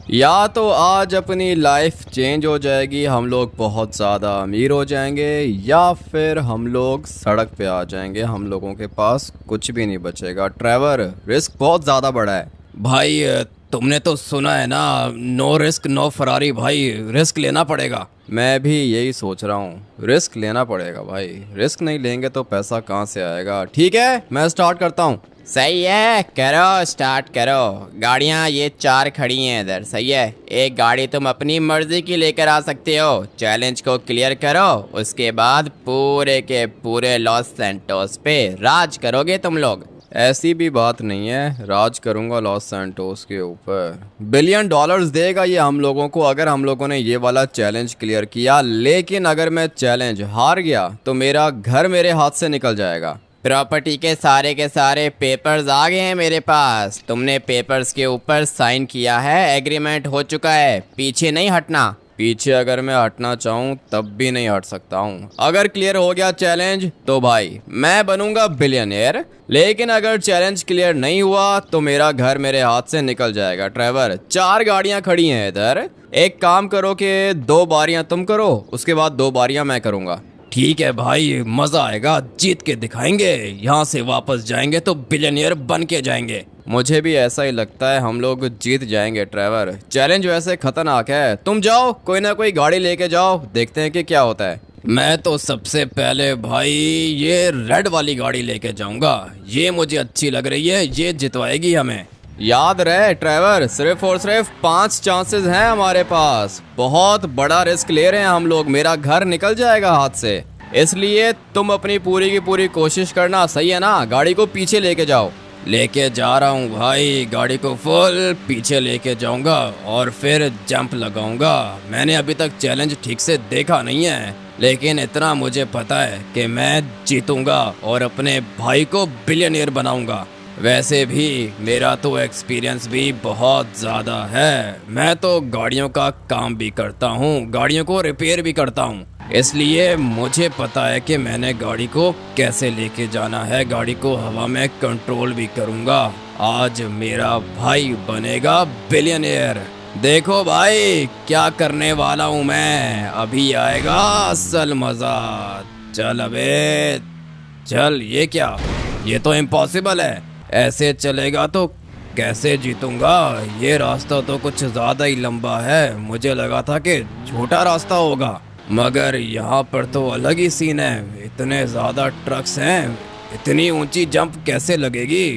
या तो आज अपनी लाइफ चेंज हो जाएगी, हम लोग बहुत ज़्यादा अमीर हो जाएंगे, या फिर हम लोग सड़क पे आ जाएंगे, हम लोगों के पास कुछ भी नहीं बचेगा। ट्रेवर, रिस्क बहुत ज़्यादा बड़ा है भाई। तुमने तो सुना है ना, नो रिस्क नो फरारी। भाई रिस्क लेना पड़ेगा। मैं भी यही सोच रहा हूँ, रिस्क लेना पड़ेगा भाई। रिस्क नहीं लेंगे तो पैसा कहाँ से आएगा। ठीक है, मैं स्टार्ट करता हूँ। सही है, करो स्टार्ट करो। गाड़ियाँ ये 4 खड़ी हैं इधर। सही है, एक गाड़ी तुम अपनी मर्जी की लेकर आ सकते हो। चैलेंज को क्लियर करो, उसके बाद पूरे के पूरे लॉस सैंटोस पे राज करोगे तुम लोग। ऐसी भी बात नहीं है, राज करूंगा लॉस सैंटोस के ऊपर। बिलियन डॉलर्स देगा ये हम लोगों को अगर हम लोगों ने ये वाला चैलेंज क्लियर किया। लेकिन अगर मैं चैलेंज हार गया तो मेरा घर मेरे हाथ से निकल जाएगा। प्रॉपर्टी के सारे पेपर्स आ गए हैं मेरे पास। तुमने पेपर्स के ऊपर साइन किया है, एग्रीमेंट हो चुका है, पीछे नहीं हटना। पीछे अगर मैं हटना चाहूँ तब भी नहीं हट सकता हूँ। अगर क्लियर हो गया चैलेंज तो भाई मैं बनूंगा बिलियनियर, लेकिन अगर चैलेंज क्लियर नहीं हुआ तो मेरा घर मेरे हाथ से निकल जाएगा। ट्रेवर, 4 गाड़ियाँ खड़ी हैं इधर। एक काम करो कि 2 बारियाँ तुम करो, उसके बाद 2 बारियाँ मैं करूँगा। ठीक है भाई, मजा आएगा, जीत के दिखाएंगे। यहाँ से वापस जाएंगे तो बिलियनियर बन के जाएंगे। मुझे भी ऐसा ही लगता है, हम लोग जीत जाएंगे। ट्रेवर, चैलेंज वैसे खतरनाक है। तुम जाओ, कोई ना कोई गाड़ी लेके जाओ, देखते हैं कि क्या होता है। मैं तो सबसे पहले भाई ये रेड वाली गाड़ी लेके जाऊंगा। ये मुझे अच्छी लग रही है, ये जितवाएगी हमें। याद रहे ट्रेवर, सिर्फ और सिर्फ 5 चांसेस हैं हमारे पास। बहुत बड़ा रिस्क ले रहे हैं हम लोग, मेरा घर निकल जाएगा हाथ से। इसलिए तुम अपनी पूरी की पूरी कोशिश करना, सही है ना। गाड़ी को पीछे लेके जाओ। लेके जा रहा हूँ भाई, गाड़ी को फुल पीछे लेके जाऊंगा और फिर जंप लगाऊंगा। मैंने अभी तक चैलेंज ठीक से देखा नहीं है, लेकिन इतना मुझे पता है कि मैं जीतूंगा और अपने भाई को बिलियनियर बनाऊंगा। वैसे भी मेरा तो एक्सपीरियंस भी बहुत ज़्यादा है। मैं तो गाड़ियों का काम भी करता हूँ, गाड़ियों को रिपेयर भी करता हूँ, इसलिए मुझे पता है कि मैंने गाड़ी को कैसे लेके जाना है। गाड़ी को हवा में कंट्रोल भी करूँगा। आज मेरा भाई बनेगा बिलियनियर। देखो भाई क्या करने वाला हूँ मैं, अभी आएगा असल मज़ा। चल अबे चल। ये क्या, ये तो इम्पॉसिबल है। ऐसे चलेगा तो कैसे जीतूंगा। ये रास्ता तो कुछ ज़्यादा ही लंबा है, मुझे लगा था कि छोटा रास्ता होगा, मगर यहाँ पर तो अलग ही सीन है। इतने ज़्यादा ट्रक्स हैं, इतनी ऊंची जंप कैसे लगेगी।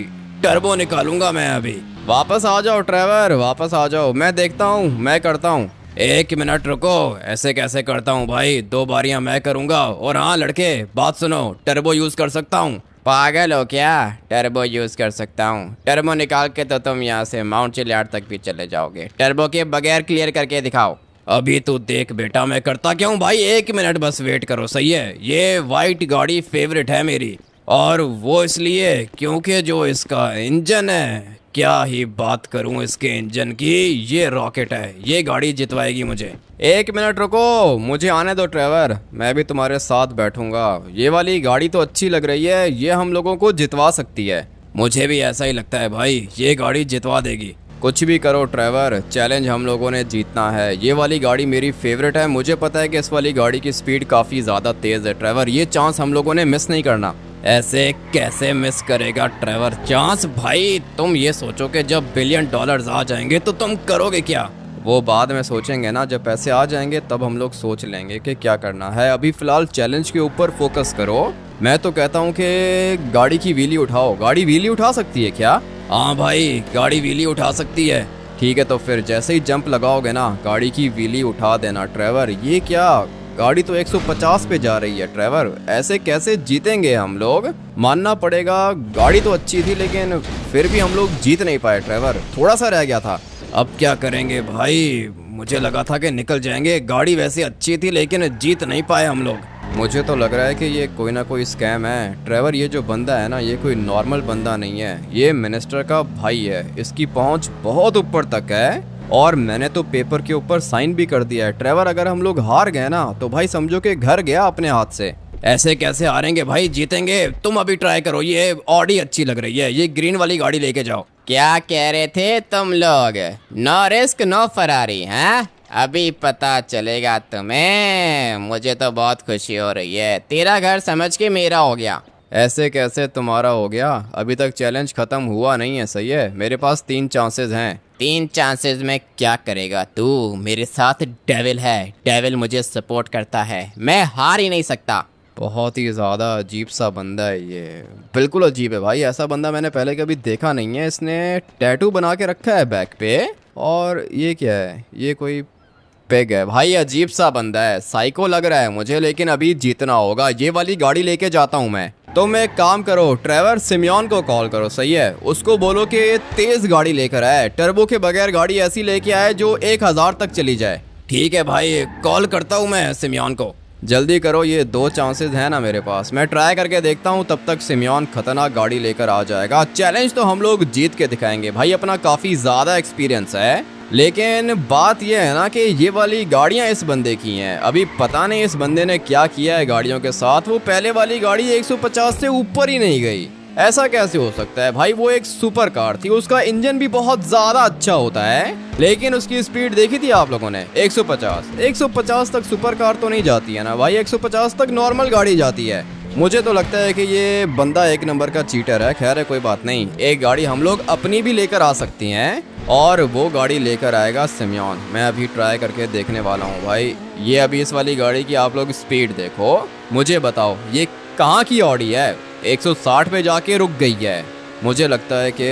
टर्बो निकालूंगा मैं अभी। वापस आ जाओ ट्रेवर, वापस आ जाओ, मैं देखता हूँ, मैं करता हूँ। 1 मिनट रुको, ऐसे कैसे करता हूँ भाई, 2 बारियाँ मैं करूँगा। और हाँ लड़के, बात सुनो, टर्बो यूज़ कर सकता हूँ। पागल हो क्या, टर्बो यूज़ कर सकता हूँ? टर्बो निकाल के तो तुम यहाँ से माउंट चिलियाड तक भी चले जाओगे। टर्बो के बगैर क्लियर करके दिखाओ। अभी तो देख बेटा मैं करता क्या हूँ भाई, 1 मिनट बस वेट करो, सही है। ये वाइट गाड़ी फेवरेट है मेरी, और वो इसलिए क्योंकि जो इसका इंजन है, क्या ही बात करूं इसके इंजन की, ये रॉकेट है। ये गाड़ी जितवाएगी मुझे। 1 मिनट रुको, मुझे आने दो ट्रेवर, मैं भी तुम्हारे साथ बैठूंगा। ये वाली गाड़ी तो अच्छी लग रही है, ये हम लोगों को जितवा सकती है। मुझे भी ऐसा ही लगता है भाई, ये गाड़ी जितवा देगी। कुछ भी करो ट्रेवर, चैलेंज हम लोगों ने जीतना है। ये वाली गाड़ी मेरी फेवरेट है, मुझे पता है कि इस वाली गाड़ी की स्पीड काफ़ी ज़्यादा तेज़ है। ट्रेवर, ये चांस हम लोगों ने मिस नहीं करना। ऐसे कैसे मिस करेगा ट्रेवर चांस भाई। तुम ये सोचो कि जब बिलियन डॉलर्स आ जाएंगे तो तुम करोगे क्या। वो बाद में सोचेंगे ना, जब पैसे आ जाएंगे तब हम लोग सोच लेंगे कि क्या करना है। अभी फ़िलहाल चैलेंज के ऊपर फोकस करो। मैं तो कहता हूँ कि गाड़ी की व्हीली उठाओ। गाड़ी व्हीली उठा सकती है क्या? हाँ भाई, गाड़ी व्हीली उठा सकती है। ठीक है, तो फिर जैसे ही जंप लगाओगे ना, गाड़ी की व्हीली उठा देना ट्रेवर। ये क्या, गाड़ी तो 150 पे जा रही है ट्रेवर, ऐसे कैसे जीतेंगे हम लोग। मानना पड़ेगा गाड़ी तो अच्छी थी, लेकिन फिर भी हम लोग जीत नहीं पाए ट्रेवर, थोड़ा सा रह गया था। अब क्या करेंगे भाई, मुझे लगा था कि निकल जाएंगे। गाड़ी वैसे अच्छी थी लेकिन जीत नहीं पाए हम लोग। मुझे तो लग रहा है कि ये कोई ना कोई स्कैम है ट्रेवर। ये जो बंदा है ना, ये कोई नॉर्मल बंदा नहीं है, ये मिनिस्टर का भाई है। इसकी पहुंच बहुत ऊपर तक है, और मैंने तो पेपर के ऊपर साइन भी कर दिया है। ट्रेवर, अगर हम लोग हार गए ना तो भाई समझो कि घर गया अपने हाथ से। ऐसे कैसे हारेंगे भाई, जीतेंगे। तुम अभी ट्राई करो, ये ऑडी अच्छी लग रही है, ये ग्रीन वाली गाड़ी लेके जाओ। क्या कह रहे थे तुम लोग? नो रिस्क नो फरारी, हैं? अभी पता चलेगा तुम्हें। मुझे तो बहुत खुशी हो रही है, तेरा घर समझ के मेरा हो गया। ऐसे कैसे तुम्हारा हो गया? अभी तक चैलेंज खत्म हुआ नहीं है, सही है। मेरे पास 3 चांसेस हैं। 3 चांसेस में क्या करेगा तू? मेरे साथ डेविल है, डेविल मुझे सपोर्ट करता है, मैं हार ही नहीं सकता। बहुत ही ज़्यादा अजीब सा बंदा है ये, बिल्कुल अजीब है भाई। ऐसा बंदा मैंने पहले कभी देखा नहीं है। इसने टैटू बना के रखा है बैक पे, और ये क्या है? ये कोई पेग है भाई। अजीब सा बंदा है, साइको लग रहा है मुझे, लेकिन अभी जीतना होगा। ये वाली गाड़ी लेके जाता हूँ मैं। तुम एक काम करो ट्रेवर, सिमियोन को कॉल करो, सही है। उसको बोलो कि तेज़ गाड़ी लेकर आए, टर्बो के बगैर गाड़ी ऐसी लेके आए जो 1000 तक चली जाए। ठीक है भाई, कॉल करता हूँ मैं सिमियोन को। जल्दी करो, ये 2 चांसेस हैं ना मेरे पास। मैं ट्राई करके देखता हूँ, तब तक सिमियोन खतरनाक गाड़ी लेकर आ जाएगा। चैलेंज तो हम लोग जीत के दिखाएंगे भाई, अपना काफ़ी ज़्यादा एक्सपीरियंस है। लेकिन बात यह है ना कि ये वाली गाड़ियां इस बंदे की हैं। अभी पता नहीं इस बंदे ने क्या किया है गाड़ियों के साथ। वो पहले वाली गाड़ी 150 से ऊपर ही नहीं गई। ऐसा कैसे हो सकता है भाई? वो एक सुपर कार थी, उसका इंजन भी बहुत ज़्यादा अच्छा होता है, लेकिन उसकी स्पीड देखी थी आप लोगों ने? 150 तक सुपर कार तो नहीं जाती है ना भाई, 150 तक नॉर्मल गाड़ी जाती है। मुझे तो लगता है कि ये बंदा एक नंबर का चीटर है। खैर है, कोई बात नहीं। एक गाड़ी हम लोग अपनी भी लेकर आ सकती हैं, और वो गाड़ी लेकर आएगा सिमियोन। मैं अभी ट्राई करके देखने वाला हूँ भाई। ये अभी इस वाली गाड़ी की आप लोग स्पीड देखो, मुझे बताओ ये कहाँ की ऑडी है? 160 पे जाके रुक गई है। मुझे लगता है कि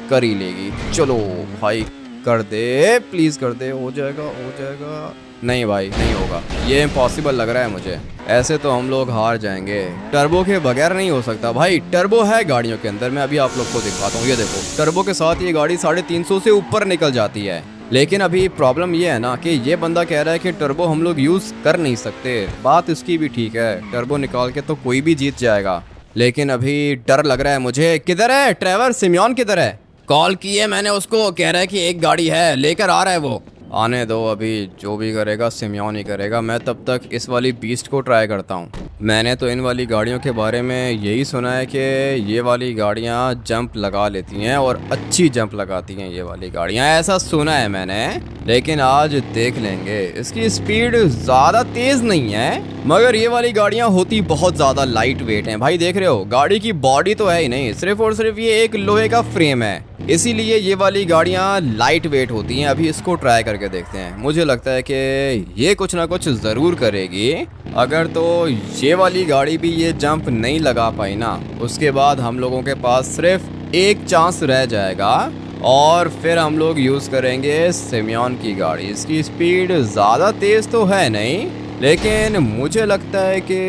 कर ही लेगी। चलो भाई कर दे, प्लीज़ कर दे। हो जाएगा, हो जाएगा। नहीं भाई, नहीं होगा। ये इम्पॉसिबल लग रहा है मुझे। ऐसे तो हम लोग हार जाएंगे। टर्बो के बगैर नहीं हो सकता भाई। टर्बो है गाड़ियों के अंदर, मैं अभी आप लोग को दिखाता हूँ। ये देखो, टर्बो के साथ ये गाड़ी 350 से ऊपर निकल जाती है। लेकिन अभी प्रॉब्लम ये है ना कि ये बंदा कह रहा है कि टर्बो हम लोग यूज़ कर नहीं सकते। बात इसकी भी ठीक है, टर्बो निकाल के तो कोई भी जीत जाएगा, लेकिन अभी डर लग रहा है मुझे। किधर है ट्रेवर? सिमियोन किधर है? कॉल की है मैंने उसको, कह रहा है कि एक गाड़ी है, लेकर आ रहा है वो। आने दो, अभी जो भी करेगा सिमियोन ही करेगा। मैं तब तक इस वाली बीस्ट को ट्राई करता हूँ। मैंने तो इन वाली गाड़ियों के बारे में यही सुना है कि ये वाली गाड़ियाँ जंप लगा लेती हैं, और अच्छी जंप लगाती हैं ये वाली गाड़ियाँ, ऐसा सुना है मैंने। लेकिन आज देख लेंगे। इसकी स्पीड ज़्यादा तेज़ नहीं है, मगर ये वाली गाड़ियाँ होती बहुत ज़्यादा लाइट वेट हैं भाई। देख रहे हो, गाड़ी की बॉडी तो है ही नहीं, सिर्फ और सिर्फ ये एक लोहे का फ्रेम है, इसीलिए ये वाली गाड़ियाँ लाइट वेट होती हैं। अभी इसको ट्राई करके देखते हैं। मुझे लगता है कि ये कुछ ना कुछ ज़रूर करेगी। अगर तो ये वाली गाड़ी भी ये जंप नहीं लगा पाई ना, उसके बाद हम लोगों के पास सिर्फ एक चांस रह जाएगा, और फिर हम लोग यूज़ करेंगे सिमियोन की गाड़ी। इसकी स्पीड ज़्यादा तेज़ तो है नहीं, लेकिन मुझे लगता है कि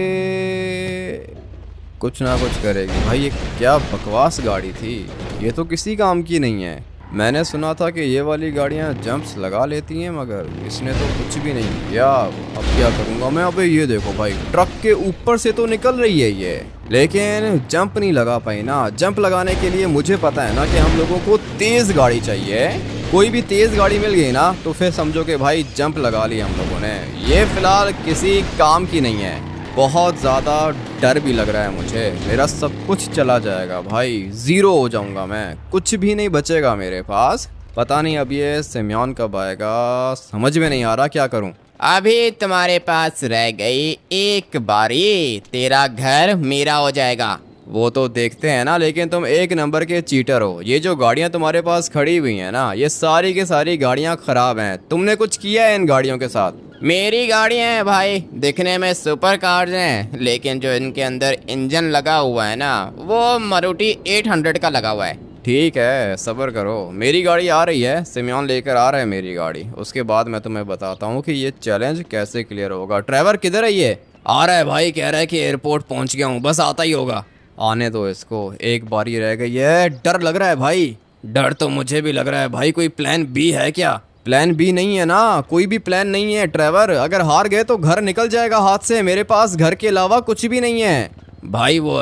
कुछ ना कुछ करेगी भाई। ये क्या बकवास गाड़ी थी, ये तो किसी काम की नहीं है। मैंने सुना था कि ये वाली गाड़ियाँ जंप्स लगा लेती हैं, मगर इसने तो कुछ भी नहीं किया। अब क्या करूँगा मैं? अबे ये देखो भाई, ट्रक के ऊपर से तो निकल रही है ये, लेकिन जंप नहीं लगा पाई ना। जंप लगाने के लिए मुझे पता है ना कि हम लोगों को तेज़ गाड़ी चाहिए। कोई भी तेज़ गाड़ी मिल गई ना, तो फिर समझो कि भाई जंप लगा लिया हम लोगों ने। ये फ़िलहाल किसी काम की नहीं है। बहुत ज़्यादा डर भी लग रहा है मुझे। मेरा सब कुछ चला जाएगा भाई, ज़ीरो हो जाऊंगा मैं, कुछ भी नहीं बचेगा मेरे पास। पता नहीं अब ये सिमियोन कब आएगा, समझ में नहीं आ रहा क्या करूं। अभी तुम्हारे पास रह गई एक बारी, तेरा घर मेरा हो जाएगा। वो तो देखते हैं ना, लेकिन तुम एक नंबर के चीटर हो। ये जो गाड़ियाँ तुम्हारे पास खड़ी हुई हैं ना, ये सारी की सारी गाड़ियाँ ख़राब हैं। तुमने कुछ किया है इन गाड़ियों के साथ? मेरी गाड़ियाँ हैं भाई, दिखने में सुपर कार्स हैं, लेकिन जो इनके अंदर इंजन लगा हुआ है ना, वो मारुति 800 का लगा हुआ है। ठीक है, सब्र करो। मेरी गाड़ी आ रही है, सिमियोन लेकर आ रहा है मेरी गाड़ी। उसके बाद मैं तुम्हें बताता हूँ कि ये चैलेंज कैसे क्लियर होगा। ड्राइवर किधर है? ये आ रहा है भाई, कह रहा है कि एयरपोर्ट पहुँच गया हूँ, बस आता ही होगा। आने दो इसको, एक बारी रह गई है। डर लग रहा है भाई। डर तो मुझे भी लग रहा है भाई। कोई प्लान बी है क्या? प्लान बी नहीं है ना, कोई भी प्लान नहीं है ड्राइवर। अगर हार गए तो घर निकल जाएगा हाथ से। मेरे पास घर के अलावा कुछ भी नहीं है भाई। वो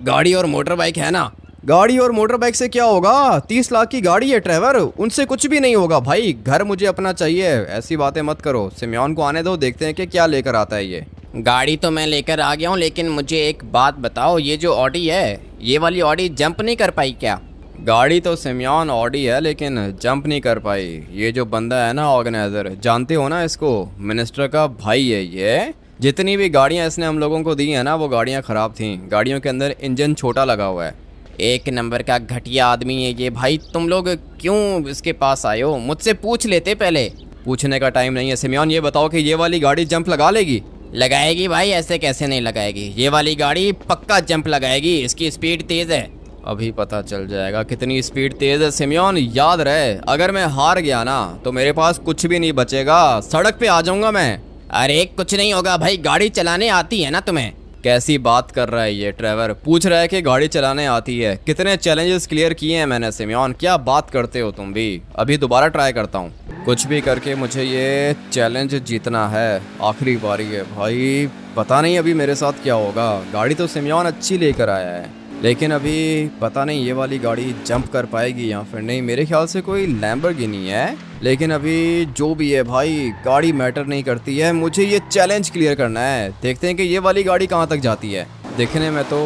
गाड़ी और मोटर बाइक है ना? गाड़ी और मोटर बाइक से क्या होगा? 30 लाख की गाड़ी है ड्राइवर, उनसे कुछ भी नहीं होगा भाई। घर मुझे अपना चाहिए। ऐसी बातें मत करो, सिमियोन को आने दो, देखते हैं कि क्या लेकर आता है ये। गाड़ी तो मैं लेकर आ गया हूँ, लेकिन मुझे एक बात बताओ, ये जो ऑडी है, ये वाली ऑडी जंप नहीं कर पाई क्या? गाड़ी तो सिमियॉन ऑडी है लेकिन जंप नहीं कर पाई। ये जो बंदा है ना ऑर्गेनाइजर, जानते हो ना इसको, मिनिस्टर का भाई है ये। जितनी भी गाड़ियाँ इसने हम लोगों को दी हैं ना वो गाड़ियाँ ख़राब थीं। गाड़ियों के अंदर इंजन छोटा लगा हुआ है। एक नंबर का घटिया आदमी है ये भाई। तुम लोग क्यों इसके पास आए हो? मुझसे पूछ लेते पहले। पूछने का टाइम नहीं है सिमियॉन। ये बताओ कि ये वाली गाड़ी जंप लगा लेगी? लगाएगी भाई, ऐसे कैसे नहीं लगाएगी। ये वाली गाड़ी पक्का जंप लगाएगी, इसकी स्पीड तेज़ है। अभी पता चल जाएगा कितनी स्पीड तेज़ है सिमियॉन। याद रहे, अगर मैं हार गया ना तो मेरे पास कुछ भी नहीं बचेगा, सड़क पे आ जाऊंगा मैं। अरे कुछ नहीं होगा भाई, गाड़ी चलाने आती है ना तुम्हें। कैसी बात कर रहा है ये ट्रेवर? पूछ रहा है कि गाड़ी चलाने आती है। कितने चैलेंजेस क्लियर किए हैं मैंने सिमियॉन, क्या बात करते हो तुम भी। अभी दोबारा ट्राई करता हूँ। कुछ भी करके मुझे ये चैलेंज जीतना है। आखिरी बारी है भाई, पता नहीं अभी मेरे साथ क्या होगा। गाड़ी तो सिमियॉन अच्छी लेकर आया है लेकिन अभी पता नहीं ये वाली गाड़ी जंप कर पाएगी या फिर नहीं। मेरे ख्याल से कोई लैम्बोर्गिनी है, लेकिन अभी जो भी है भाई गाड़ी मैटर नहीं करती है। मुझे ये चैलेंज क्लियर करना है। देखते हैं कि ये वाली गाड़ी कहाँ तक जाती है। देखने में तो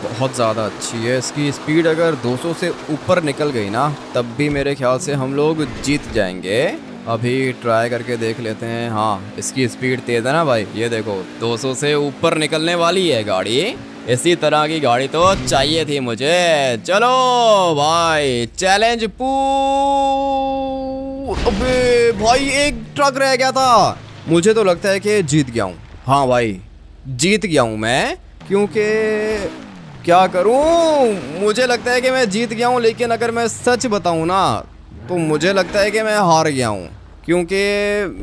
बहुत ज़्यादा अच्छी है। इसकी स्पीड अगर 200 से ऊपर निकल गई ना तब भी मेरे ख्याल से हम लोग जीत जाएंगे। अभी ट्राई करके देख लेते हैं। हाँ, इसकी स्पीड तेज़ है ना भाई। ये देखो 200 से ऊपर निकलने वाली है गाड़ी। इसी तरह की गाड़ी तो चाहिए थी मुझे। चलो भाई चैलेंज अबे भाई एक ट्रक रह गया था। मुझे तो लगता है कि जीत गया हूँ। हाँ भाई जीत गया हूँ मैं, क्योंकि क्या करूँ, मुझे लगता है कि मैं जीत गया हूँ। लेकिन अगर मैं सच बताऊँ ना तो मुझे लगता है कि मैं हार गया हूँ, क्योंकि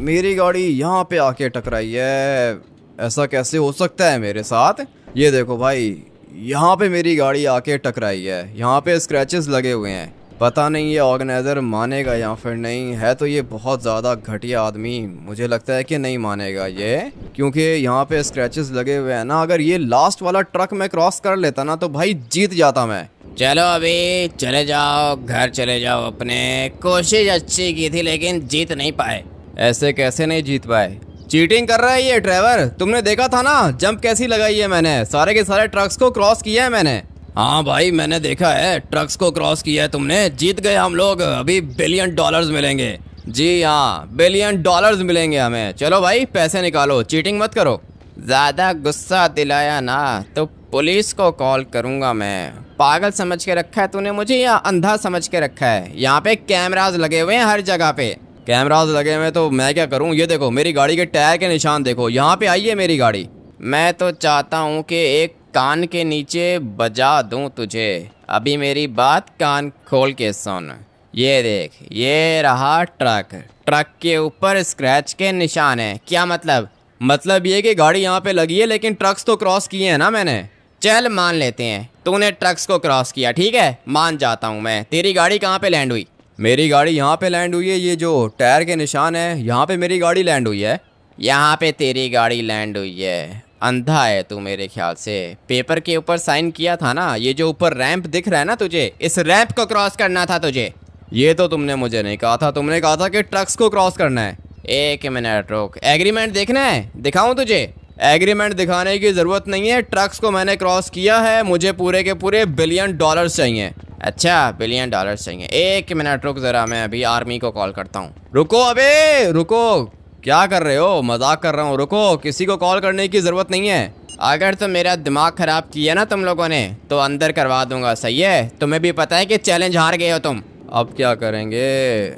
मेरी गाड़ी यहाँ पे आके टकराई है। ऐसा कैसे हो सकता है मेरे साथ? ये देखो भाई, यहाँ पे मेरी गाड़ी आके टकराई है। यहाँ पे स्क्रैचेस लगे हुए हैं। पता नहीं ये ऑर्गेनाइज़र मानेगा या फिर नहीं। है तो ये बहुत ज़्यादा घटिया आदमी, मुझे लगता है कि नहीं मानेगा ये, क्योंकि यहाँ पे स्क्रैचेस लगे हुए हैं ना। अगर ये लास्ट वाला ट्रक मैं क्रॉस कर लेता ना तो भाई जीत जाता मैं। चलो अभी चले जाओ, घर चले जाओ अपने। कोशिश अच्छी की थी लेकिन जीत नहीं पाए। ऐसे कैसे नहीं जीत पाए? चीटिंग कर रहा है ये ड्राइवर। तुमने देखा था ना जंप कैसी लगाई है मैंने। सारे के सारे ट्रक्स को क्रॉस किया है मैंने। हाँ भाई मैंने देखा है, ट्रक्स को क्रॉस किया है तुमने। जीत गए हम लोग। अभी $1 बिलियन मिलेंगे। जी हाँ, $1 बिलियन मिलेंगे हमें। चलो भाई पैसे निकालो, चीटिंग मत करो। ज़्यादा गुस्सा दिलाया ना तो पुलिस को कॉल करूँगा मैं। पागल समझ के रखा है तूने मुझे या अंधा समझ के रखा है? यहाँ पे कैमराज लगे हुए हैं हर जगह पे। कैमराज लगे हुए तो मैं क्या करूं? ये देखो मेरी गाड़ी के टायर के निशान देखो, यहाँ पे आई है मेरी गाड़ी। मैं तो चाहता हूँ कि एक कान के नीचे बजा दूँ तुझे। अभी मेरी बात कान खोल के सुन। ये देख, ये रहा ट्रक। ट्रक के ऊपर स्क्रैच के निशान है। क्या मतलब? मतलब ये कि गाड़ी यहाँ पे लगी है लेकिन ट्रक्स तो क्रॉस किए हैं ना मैंने। चल मान लेते हैं तूने ट्रक्स को क्रॉस किया, ठीक है, मान जाता हूँ मैं। तेरी गाड़ी कहाँ पे लैंड हुई? मेरी गाड़ी यहाँ पे लैंड हुई है। ये जो टायर के निशान है यहाँ पे मेरी गाड़ी लैंड हुई है। यहाँ पे तेरी गाड़ी लैंड हुई है। अंधा है तू मेरे ख्याल से। पेपर के ऊपर साइन किया था ना। ये जो ऊपर रैंप दिख रहा है ना तुझे, इस रैंप को क्रॉस करना था तुझे। ये तो तुमने मुझे नहीं कहा था। तुमने कहा था कि ट्रक्स को क्रॉस करना है। एक मिनट रुक, एग्रीमेंट देखना है? दिखाऊं तुझे? एग्रीमेंट दिखाने की ज़रूरत नहीं है। ट्रक्स को मैंने क्रॉस किया है। मुझे पूरे के पूरे $1 बिलियन चाहिए। अच्छा $1 बिलियन चाहिए। एक मिनट रुक ज़रा, मैं अभी आर्मी को कॉल करता हूँ। रुको, अबे रुको, क्या कर रहे हो? मजाक कर रहा हूँ। रुको, किसी को कॉल करने की ज़रूरत नहीं है। अगर तो मेरा दिमाग ख़राब किया ना तुम लोगों ने तो अंदर करवा दूंगा, सही है? तुम्हें भी पता है कि चैलेंज हार गए हो तुम। अब क्या करेंगे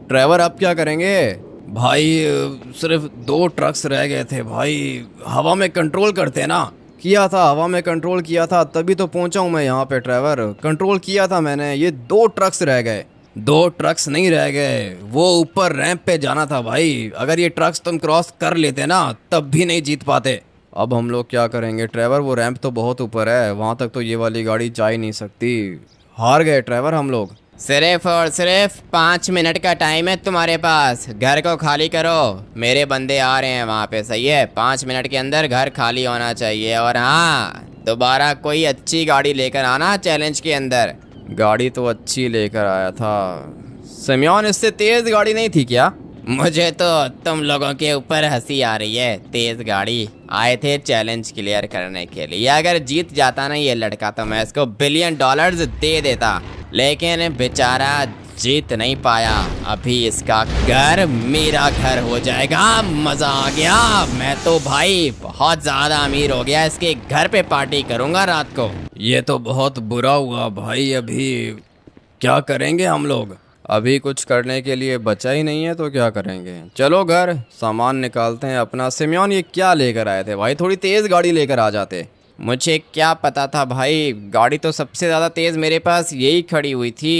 ड्राइवर? अब क्या करेंगे भाई? सिर्फ 2 ट्रक्स रह गए थे भाई। हवा में कंट्रोल करते ना। किया था, हवा में कंट्रोल किया था, तभी तो पहुंचा हूं मैं यहाँ पे ड्राइवर। कंट्रोल किया था मैंने। ये 2 ट्रक्स रह गए। 2 ट्रक्स नहीं रह गए, वो ऊपर रैंप पे जाना था भाई। अगर ये ट्रक्स तुम क्रॉस कर लेते ना तब भी नहीं जीत पाते। अब हम लोग क्या करेंगे ड्राइवर? वो रैंप तो बहुत ऊपर है, वहाँ तक तो ये वाली गाड़ी जा ही नहीं सकती। हार गए ड्राइवर हम लोग। सिर्फ और सिर्फ 5 मिनट का टाइम है तुम्हारे पास। घर को खाली करो, मेरे बंदे आ रहे हैं वहाँ पे, सही है? 5 मिनट के अंदर घर खाली होना चाहिए। और हाँ, दोबारा कोई अच्छी गाड़ी लेकर आना चैलेंज के अंदर। गाड़ी तो अच्छी लेकर आया था सिमियॉन। इससे तेज़ गाड़ी नहीं थी क्या? मुझे तो तुम लोगों के ऊपर हंसी आ रही है। तेज़ गाड़ी आए थे चैलेंज क्लियर करने के लिए। अगर जीत जाता ना ये लड़का तो मैं इसको $1 बिलियन दे देता। लेकिन बेचारा जीत नहीं पाया। अभी इसका घर मेरा घर हो जाएगा। मजा आ गया। मैं तो भाई बहुत ज्यादा अमीर हो गया। इसके घर पे पार्टी करूंगा रात को। ये तो बहुत बुरा हुआ भाई। अभी क्या करेंगे हम लोग? अभी कुछ करने के लिए बचा ही नहीं है तो क्या करेंगे। चलो घर सामान निकालते हैं अपना। सिमियोन ये क्या लेकर आए थे भाई? थोड़ी तेज़ गाड़ी लेकर आ जाते। मुझे क्या पता था भाई। गाड़ी तो सबसे ज़्यादा तेज़ मेरे पास यही खड़ी हुई थी।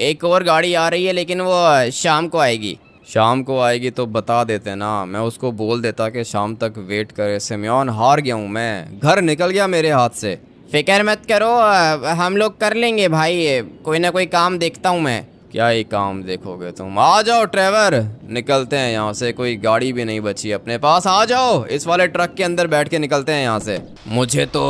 एक और गाड़ी आ रही है लेकिन वो शाम को आएगी। शाम को आएगी तो बता देते ना, मैं उसको बोल देता कि शाम तक वेट करे। सिमियोन हार गया हूँ मैं, घर निकल गया मेरे हाथ से। फिक्र मत करो, हम लोग कर लेंगे भाई। कोई ना कोई काम देखता हूँ मैं। क्या ही काम देखोगे तुम। आ जाओ ट्रेवर, निकलते हैं यहाँ से। कोई गाड़ी भी नहीं बची अपने पास। आ जाओ इस वाले ट्रक के अंदर बैठ के निकलते हैं यहाँ से। मुझे तो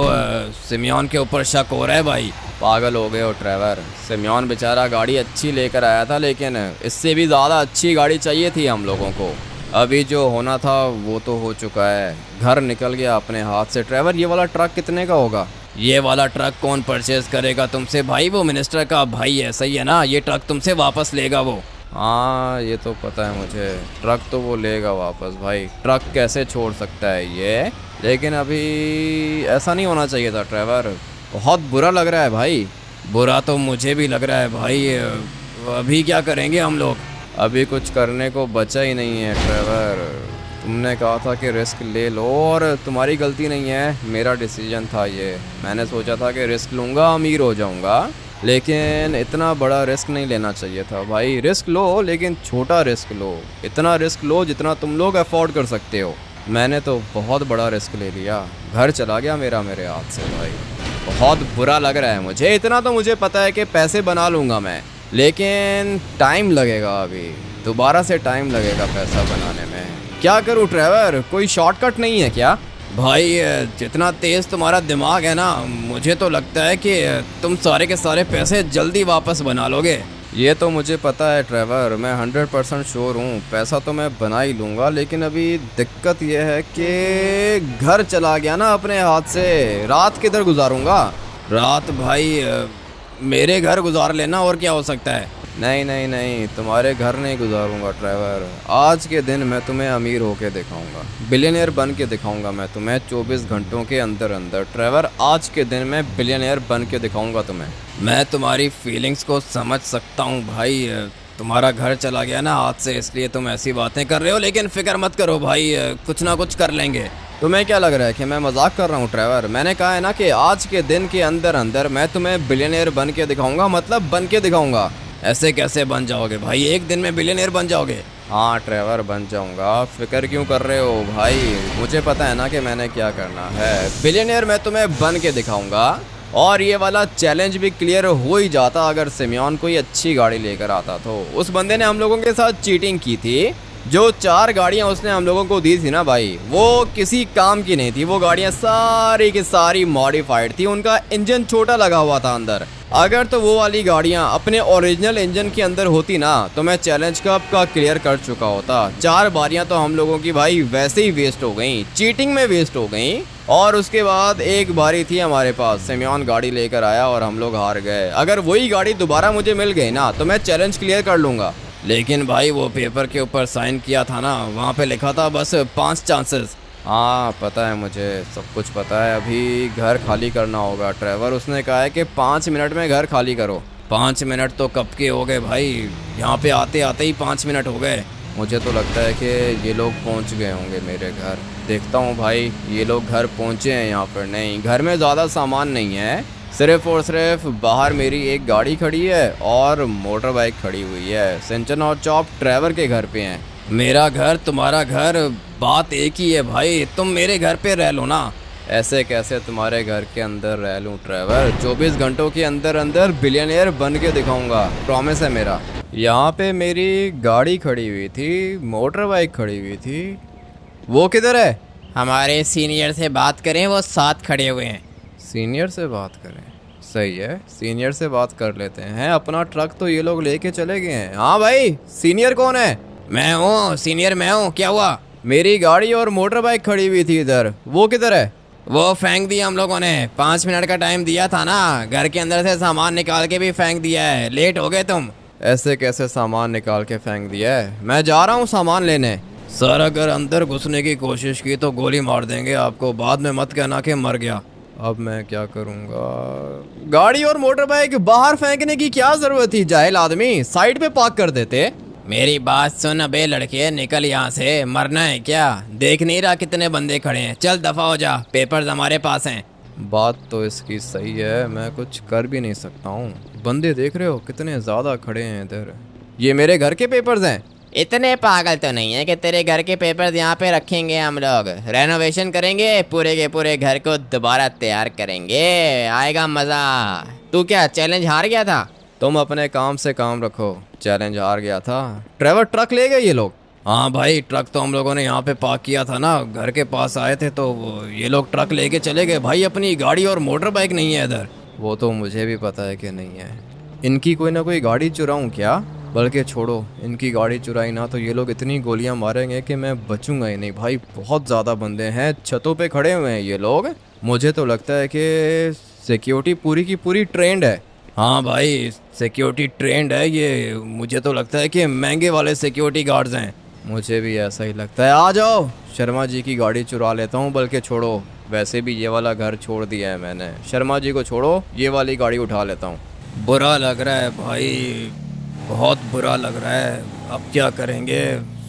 सिमियोन के ऊपर शक हो रहा है भाई। पागल हो गए हो ट्रेवर। सिमियोन बेचारा गाड़ी अच्छी लेकर आया था लेकिन इससे भी ज़्यादा अच्छी गाड़ी चाहिए थी हम लोगों को। अभी जो होना था वो तो हो चुका है। घर निकल गया अपने हाथ से। ट्रेवर ये वाला ट्रक कितने का होगा? ये वाला ट्रक कौन परचेज करेगा तुमसे भाई? वो मिनिस्टर का भाई है, सही है ना? ये ट्रक तुमसे वापस लेगा वो। हाँ ये तो पता है मुझे, ट्रक तो वो लेगा वापस भाई। ट्रक कैसे छोड़ सकता है ये? लेकिन अभी ऐसा नहीं होना चाहिए था ट्रेवर। बहुत बुरा लग रहा है भाई। बुरा तो मुझे भी लग रहा है भाई। अभी क्या करेंगे हम लोग? अभी कुछ करने को बचा ही नहीं है ट्रेवर। तुमने कहा था कि रिस्क ले लो और तुम्हारी गलती नहीं है, मेरा डिसीजन था ये। मैंने सोचा था कि रिस्क लूँगा अमीर हो जाऊँगा, लेकिन इतना बड़ा रिस्क नहीं लेना चाहिए था भाई। रिस्क लो लेकिन छोटा रिस्क लो। इतना रिस्क लो जितना तुम लोग अफोर्ड कर सकते हो। मैंने तो बहुत बड़ा रिस्क ले लिया। घर चला गया मेरा मेरे हाथ से भाई। बहुत बुरा लग रहा है मुझे। इतना तो मुझे पता है कि पैसे बना लूँगा मैं, लेकिन टाइम लगेगा। अभी दोबारा से टाइम लगेगा पैसा बनाने में। क्या करूं ट्रेवर? कोई शॉर्टकट नहीं है क्या? भाई जितना तेज़ तुम्हारा दिमाग है ना, मुझे तो लगता है कि तुम सारे के सारे पैसे जल्दी वापस बना लोगे। ये तो मुझे पता है ट्रेवर, मैं 100% श्योर हूँ। पैसा तो मैं बना ही लूँगा, लेकिन अभी दिक्कत ये है कि घर चला गया ना अपने हाथ से। रात किधर गुजारूँगा? रात भाई मेरे घर गुजार लेना, और क्या हो सकता है। नहीं नहीं नहीं, तुम्हारे घर नहीं गुजारूंगा ट्रेवर। आज के दिन मैं तुम्हें अमीर होके दिखाऊंगा, बिलियनियर बन के दिखाऊंगा मैं तुम्हें 24 घंटों के अंदर अंदर। ट्रेवर आज के दिन मैं बिलियनियर बन के दिखाऊंगा तुम्हें। मैं तुम्हारी फीलिंग्स को समझ सकता हूँ भाई। तुम्हारा घर चला गया ना हाथ से, इसलिए तुम ऐसी बातें कर रहे हो, लेकिन फिक्र मत करो भाई, कुछ ना कुछ कर लेंगे। तुम्हें क्या लग रहा है कि मैं मजाक कर रहा हूँ ट्रेवर? मैंने कहा है ना कि आज के दिन के अंदर अंदर मैं तुम्हें बिलियनियर बन के दिखाऊंगा, मतलब बन के दिखाऊंगा। ऐसे कैसे बन जाओगे भाई? एक दिन में बिलियनियर बन जाओगे? हाँ ट्रेवर बन जाऊंगा। फिक्र क्यों कर रहे हो भाई? मुझे पता है ना कि मैंने क्या करना है। बिलियनियर मैं तुम्हें बन के दिखाऊंगा। और ये वाला चैलेंज भी क्लियर हो ही जाता अगर सिमियोन कोई अच्छी गाड़ी लेकर आता तो। उस बंदे ने हम लोगों के साथ चीटिंग की थी। जो 4 गाड़ियाँ उसने हम लोगों को दी थी ना भाई, वो किसी काम की नहीं थी। वो गाड़ियाँ सारी की सारी मॉडिफाइड थी। उनका इंजन छोटा लगा हुआ था अंदर। अगर तो वो वाली गाड़ियाँ अपने ओरिजिनल इंजन के अंदर होती ना, तो मैं चैलेंज कब का क्लियर कर चुका होता। 4 बारियाँ तो हम लोगों की भाई वैसे ही वेस्ट हो गई, चीटिंग में वेस्ट हो गई। और उसके बाद एक बारी थी हमारे पास, सिमियोन गाड़ी लेकर आया और हम लोग हार गए। अगर वही गाड़ी दोबारा मुझे मिल गई ना, तो मैं चैलेंज क्लियर कर लूँगा। लेकिन भाई वो पेपर के ऊपर साइन किया था ना, वहाँ पे लिखा था बस 5 चांसेस। हाँ पता है मुझे, सब कुछ पता है। अभी घर खाली करना होगा ट्रेवर। उसने कहा है कि 5 मिनट में घर खाली करो। 5 मिनट तो कब के हो गए भाई? यहाँ पे आते आते ही 5 मिनट हो गए। मुझे तो लगता है कि ये लोग पहुँच गए होंगे मेरे घर। देखता हूँ भाई, ये लोग घर पहुँचे हैं यहाँ पर। नहीं, घर में ज़्यादा सामान नहीं है। सिर्फ और सिर्फ बाहर मेरी एक गाड़ी खड़ी है और मोटर बाइक खड़ी हुई है। सिंचन और चॉप ट्रेवर के घर पे हैं। मेरा घर तुम्हारा घर, बात एक ही है भाई। तुम मेरे घर पे रह लो ना। ऐसे कैसे तुम्हारे घर के अंदर रह लूँ ट्रेवर? 24 घंटों के अंदर अंदर बिलियनियर बन के दिखाऊंगा, प्रॉमिस है मेरा। यहाँ पे मेरी गाड़ी खड़ी हुई थी, मोटर बाइक खड़ी हुई थी। वो किधर है? हमारे सीनियर से बात करें, वो साथ खड़े हुए हैं। सीनियर से बात करें? सही है, सीनियर से बात कर लेते हैं। अपना ट्रक तो ये लोग लेके चले गए हैं। हाँ भाई, सीनियर कौन है? मैं हूँ सीनियर, मैं हूँ। क्या हुआ? मेरी गाड़ी और मोटर बाइक खड़ी हुई थी इधर, वो किधर है? वो फेंक दिया हम लोगों ने, 5 मिनट का टाइम दिया था ना, घर के अंदर से सामान निकाल के भी फेंक दिया है, लेट हो गए तुम। ऐसे कैसे सामान निकाल के फेंक दिया है? मैं जा रहा हूँ सामान लेने। सर अगर अंदर घुसने की कोशिश की तो गोली मार देंगे आपको, बाद में मत कहना कि मर गया। अब मैं क्या करूँगा? गाड़ी और मोटर बाइक बाहर फेंकने की क्या जरूरत थी? जाहिल आदमी, साइड पे पार्क कर देते। मेरी बात सुन अबे लड़के, निकल यहाँ से, मरना है क्या? देख नहीं रहा कितने बंदे खड़े हैं, चल दफा हो जा, पेपर्स हमारे पास हैं। बात तो इसकी सही है, मैं कुछ कर भी नहीं सकता हूँ। बंदे देख रहे हो कितने ज़्यादा खड़े हैं इधर। ये मेरे घर के पेपर्स हैं। इतने पागल तो नहीं है कि तेरे घर के पेपर्स यहाँ पे रखेंगे, हम लोग रेनोवेशन करेंगे, पूरे के पूरे घर को दोबारा तैयार करेंगे, आएगा मज़ा। तू क्या चैलेंज हार गया था? तुम अपने काम से काम रखो, चैलेंज हार गया था। ट्रेवर ट्रक ले गए ये लोग। हाँ भाई, ट्रक तो हम लोगों ने यहाँ पे पार्क किया था ना, घर के पास आए थे तो ये लोग ट्रक लेके चले गए भाई। अपनी गाड़ी और मोटर बाइक नहीं है इधर। वो तो मुझे भी पता है कि नहीं है। इनकी कोई ना कोई गाड़ी चुराऊं क्या? बल्कि छोड़ो, इनकी गाड़ी चुराई ना तो ये लोग इतनी गोलियां मारेंगे कि मैं बचूंगा ही नहीं भाई। बहुत ज़्यादा बंदे हैं, छतों पे खड़े हुए हैं ये लोग। मुझे तो लगता है कि सिक्योरिटी पूरी की पूरी ट्रेंड है। हाँ भाई, सिक्योरिटी ट्रेंड है ये। मुझे तो लगता है कि महंगे वाले सिक्योरिटी गार्ड्स हैं। मुझे भी ऐसा ही लगता है। आ जाओ, शर्मा जी की गाड़ी चुरा लेता हूँ। बल्कि छोड़ो, वैसे भी ये वाला घर छोड़ दिया है मैंने। शर्मा जी को छोड़ो, ये वाली गाड़ी उठा लेता हूँ। बुरा लग रहा है भाई, बहुत बुरा लग रहा है। अब क्या करेंगे,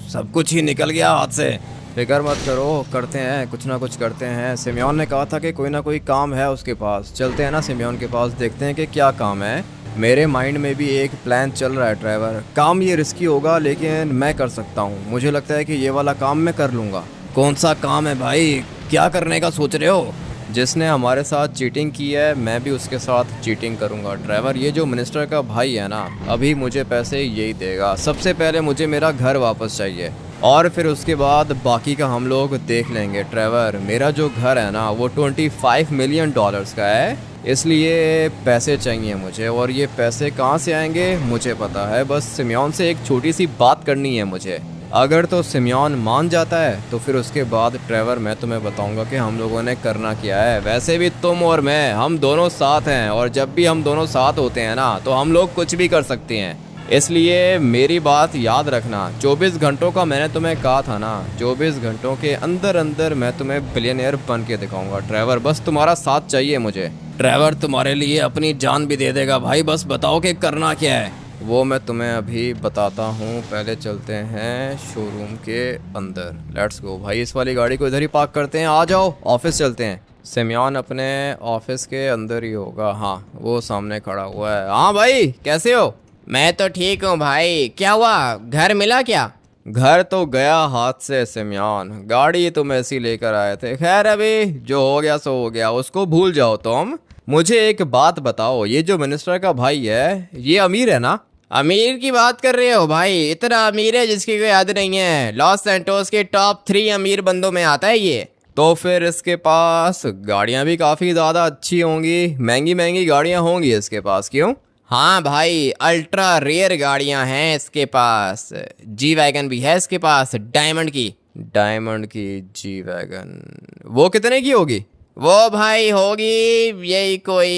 सब कुछ ही निकल गया हाथ से। फिक्र मत करो, करते हैं, कुछ ना कुछ करते हैं। सिमियोन ने कहा था कि कोई ना कोई काम है उसके पास। चलते हैं ना सिमियोन के पास, देखते हैं कि क्या काम है। मेरे माइंड में भी एक प्लान चल रहा है ड्राइवर। काम ये रिस्की होगा लेकिन मैं कर सकता हूँ। मुझे लगता है कि ये वाला काम मैं कर लूँगा। कौन सा काम है भाई, क्या करने का सोच रहे हो? जिसने हमारे साथ चीटिंग की है, मैं भी उसके साथ चीटिंग करूंगा ड्राइवर। ये जो मिनिस्टर का भाई है ना, अभी मुझे पैसे यही देगा। सबसे पहले मुझे मेरा घर वापस चाहिए और फिर उसके बाद बाकी का हम लोग देख लेंगे ड्राइवर। मेरा जो घर है ना वो $25 मिलियन का है, इसलिए पैसे चाहिए मुझे। और ये पैसे कहाँ से आएंगे मुझे पता है, बस सिमियोन से एक छोटी सी बात करनी है मुझे। अगर तो सिमियोन मान जाता है तो फिर उसके बाद ड्राइवर मैं तुम्हें बताऊंगा कि हम लोगों ने करना क्या है। वैसे भी तुम और मैं, हम दोनों साथ हैं, और जब भी हम दोनों साथ होते हैं ना तो हम लोग कुछ भी कर सकते हैं। इसलिए मेरी बात याद रखना। 24 घंटों का मैंने तुम्हें कहा था ना, 24 घंटों के अंदर अंदर मैं तुम्हें बिलियनियर बन के दिखाऊंगा ड्राइवर। बस तुम्हारा साथ चाहिए मुझे। ड्राइवर तुम्हारे लिए अपनी जान भी दे देगा भाई, बस बताओ कि करना क्या है। वो मैं तुम्हें अभी बताता हूँ। पहले चलते हैं शोरूम के अंदर। लेट्स गो भाई, इस वाली गाड़ी को इधर ही पार्क करते हैं। आ जाओ, ऑफिस चलते हैं। सिमियोन अपने ऑफिस के अंदर ही होगा। हाँ, वो सामने खड़ा हुआ है। हाँ भाई, कैसे हो? मैं तो ठीक हूँ भाई। क्या हुआ, घर मिला क्या? घर तो गया हाथ से सिमियोन, गाड़ी तुम ऐसी लेकर आए थे। खैर अभी जो हो गया सो हो गया, उसको भूल जाओ तुम। मुझे एक बात बताओ, ये जो मिनिस्टर का भाई है ये अमीर है ना? अमीर की बात कर रहे हो भाई? इतना अमीर है जिसकी कोई हद नहीं है। लॉस सैंटोस के टॉप 3 अमीर बंदों में आता है ये। तो फिर इसके पास गाड़ियां भी काफ़ी ज़्यादा अच्छी होंगी, महंगी महंगी गाड़ियां होंगी इसके पास, क्यों? हाँ भाई, अल्ट्रा रेयर गाड़ियां हैं इसके पास। जी वैगन भी है इसके पास, डायमंड की। डायमंड की जी वैगन? वो कितने की होगी? वो भाई होगी यही कोई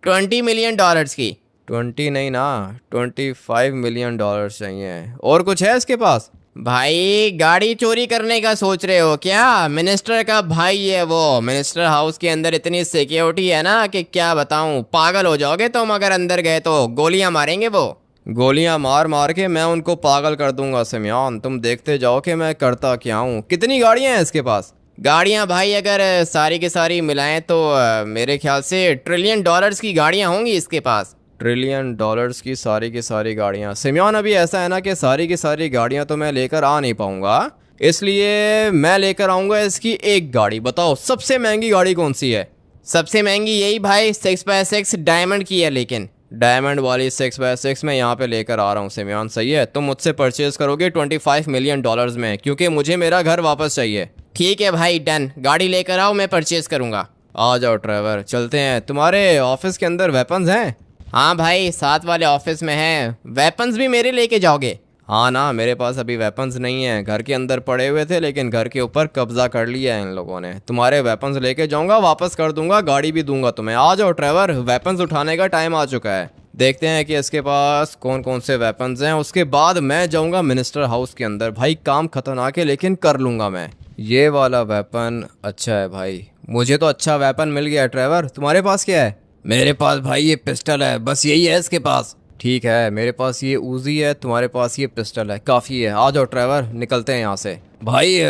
$20 मिलियन की। 20 नहीं ना, $25 मिलियन चाहिए। और कुछ है इसके पास? भाई गाड़ी चोरी करने का सोच रहे हो क्या? मिनिस्टर का भाई है वो। मिनिस्टर हाउस के अंदर इतनी सिक्योरिटी है ना कि क्या बताऊं, पागल हो जाओगे तुम अगर अंदर गए तो। गोलियां मारेंगे वो। गोलियां मार मार के मैं उनको पागल कर दूंगा सिमियोन। तुम देखते जाओ कि मैं करता क्या हूँ। कितनी गाड़ियां हैं इसके पास? गाड़ियां भाई अगर सारी की सारी मिलाएं तो मेरे ख्याल से $1 ट्रिलियन की गाड़ियां होंगी इसके पास। $1 ट्रिलियन की सारी गाड़ियाँ? सिमियोन अभी ऐसा है ना कि सारी की सारी गाड़ियाँ तो मैं लेकर आ नहीं पाऊंगा, इसलिए मैं लेकर आऊंगा इसकी एक गाड़ी। बताओ सबसे महंगी गाड़ी कौन सी है? सबसे महंगी यही भाई 6x6 डायमंड की है। लेकिन डायमंड वाली 6x6 मैं यहाँ पे लेकर आ रहा हूँ सिमियोन, सही है? तुम मुझसे परचेज करोगे $25 मिलियन में, क्योंकि मुझे मेरा घर वापस चाहिए। ठीक है भाई, डन। गाड़ी लेकर आओ, मैं परचेज करूँगा। आ जाओ ड्राइवर, चलते हैं। तुम्हारे ऑफिस के अंदर वेपन्स हैं? हाँ भाई, साथ वाले ऑफिस में है। वेपन्स भी मेरे लेके जाओगे? हाँ ना, मेरे पास अभी वेपन्स नहीं है, घर के अंदर पड़े हुए थे लेकिन घर के ऊपर कब्जा कर लिया है इन लोगों ने। तुम्हारे वेपन्स लेके जाऊंगा, वापस कर दूंगा, गाड़ी भी दूंगा तुम्हें। आ जाओ ट्रेवर, वेपन्स उठाने का टाइम आ चुका है। देखते हैं कि इसके पास कौन कौन से वेपन्स हैं, उसके बाद मैं जाऊंगा मिनिस्टर हाउस के अंदर। भाई काम खतरनाक है लेकिन कर लूंगा मैं। ये वाला वेपन अच्छा है भाई, मुझे तो अच्छा वेपन मिल गया। ट्रेवर तुम्हारे पास क्या है? मेरे पास भाई ये पिस्टल है, बस यही है इसके पास। ठीक है, मेरे पास ये उजी है, तुम्हारे पास ये पिस्टल है, काफ़ी है। आ जाओ ट्रेवर, निकलते हैं यहाँ से। भाई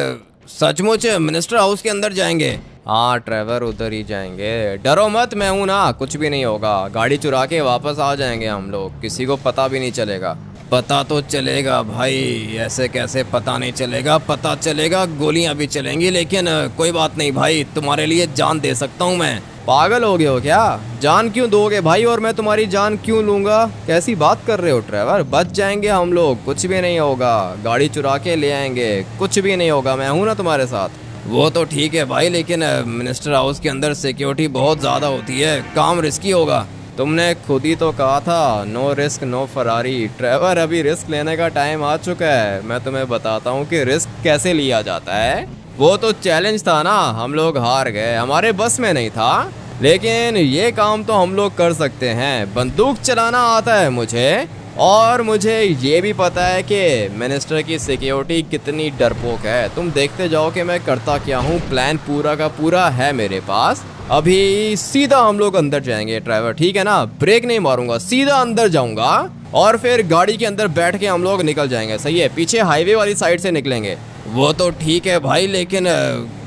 सचमुच मिनिस्टर हाउस के अंदर जाएंगे? हाँ ट्रेवर, उधर ही जाएंगे, डरो मत, मैं हूं ना, कुछ भी नहीं होगा। गाड़ी चुरा के वापस आ जाएंगे हम लोग, किसी को पता भी नहीं चलेगा। पता तो चलेगा भाई, ऐसे कैसे पता नहीं चलेगा? पता चलेगा, गोलियां भी चलेंगी, लेकिन कोई बात नहीं भाई, तुम्हारे लिए जान दे सकता हूँ मैं। पागल हो गए हो क्या? जान क्यों दोगे भाई, और मैं तुम्हारी जान क्यों लूंगा? कैसी बात कर रहे हो ट्रेवर? बच जाएंगे हम लोग, कुछ भी नहीं होगा, गाड़ी चुरा के ले आएंगे, कुछ भी नहीं होगा, मैं हूं ना तुम्हारे साथ। वो तो ठीक है भाई, लेकिन मिनिस्टर हाउस के अंदर सिक्योरिटी बहुत ज़्यादा होती है, काम रिस्की होगा। तुमने खुद ही तो कहा था no risk no Ferrari. Trevor अभी रिस्क लेने का टाइम आ चुका है, मैं तुम्हें बताता हूँ कि रिस्क कैसे लिया जाता है। वो तो चैलेंज था ना, हम लोग हार गए, हमारे बस में नहीं था, लेकिन ये काम तो हम लोग कर सकते हैं। बंदूक चलाना आता है मुझे, और मुझे ये भी पता है कि मिनिस्टर की सिक्योरिटी कितनी डरपोक है। तुम देखते जाओ कि मैं करता क्या हूँ, प्लान पूरा का पूरा है मेरे पास। अभी सीधा हम लोग अंदर जाएंगे ड्राइवर, ठीक है ना? ब्रेक नहीं मारूंगा, सीधा अंदर जाऊंगा और फिर गाड़ी के अंदर बैठ के हम लोग निकल जाएंगे। सही है, पीछे हाईवे वाली साइड से निकलेंगे। वो तो ठीक है भाई, लेकिन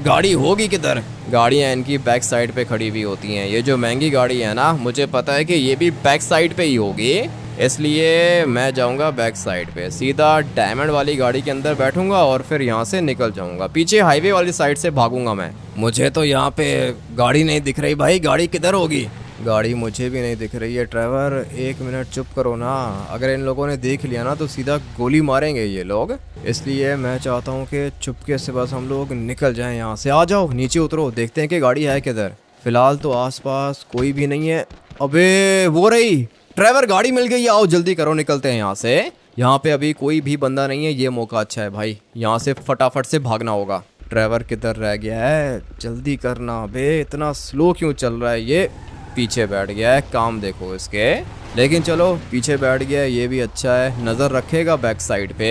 गाड़ी होगी किधर? गाड़ियाँ इनकी बैक साइड पे खड़ी हुई होती हैं। ये जो महंगी गाड़ी है ना, मुझे पता है कि ये भी बैक साइड पे ही होगी, इसलिए मैं जाऊंगा बैक साइड पे, सीधा डायमंड वाली गाड़ी के अंदर बैठूंगा और फिर यहाँ से निकल जाऊंगा। पीछे हाईवे वाली साइड से भागूंगा मैं। मुझे तो यहाँ पे गाड़ी नहीं दिख रही भाई, गाड़ी किधर होगी? गाड़ी मुझे भी नहीं दिख रही है ड्राइवर, एक मिनट चुप करो ना। अगर इन लोगों ने देख लिया ना तो सीधा गोली मारेंगे ये लोग, इसलिए मैं चाहता हूँ कि चुपके से बस हम लोग निकल जाएं यहाँ से। आ जाओ नीचे उतरो, देखते हैं कि गाड़ी है किधर। फिलहाल तो आसपास कोई भी नहीं है। अबे वो रही, ड्राइवर गाड़ी मिल गई, आओ जल्दी करो, निकलते हैं यहाँ से। यहाँ पे अभी कोई भी बंदा नहीं है, ये मौका अच्छा है भाई, यहाँ से फटाफट से भागना होगा। ड्राइवर किधर रह गया है, जल्दी करना। बे इतना स्लो क्यों चल रहा है ये? पीछे बैठ गया है, काम देखो इसके। लेकिन चलो पीछे बैठ गया है, ये भी अच्छा है, नज़र रखेगा बैक साइड पे।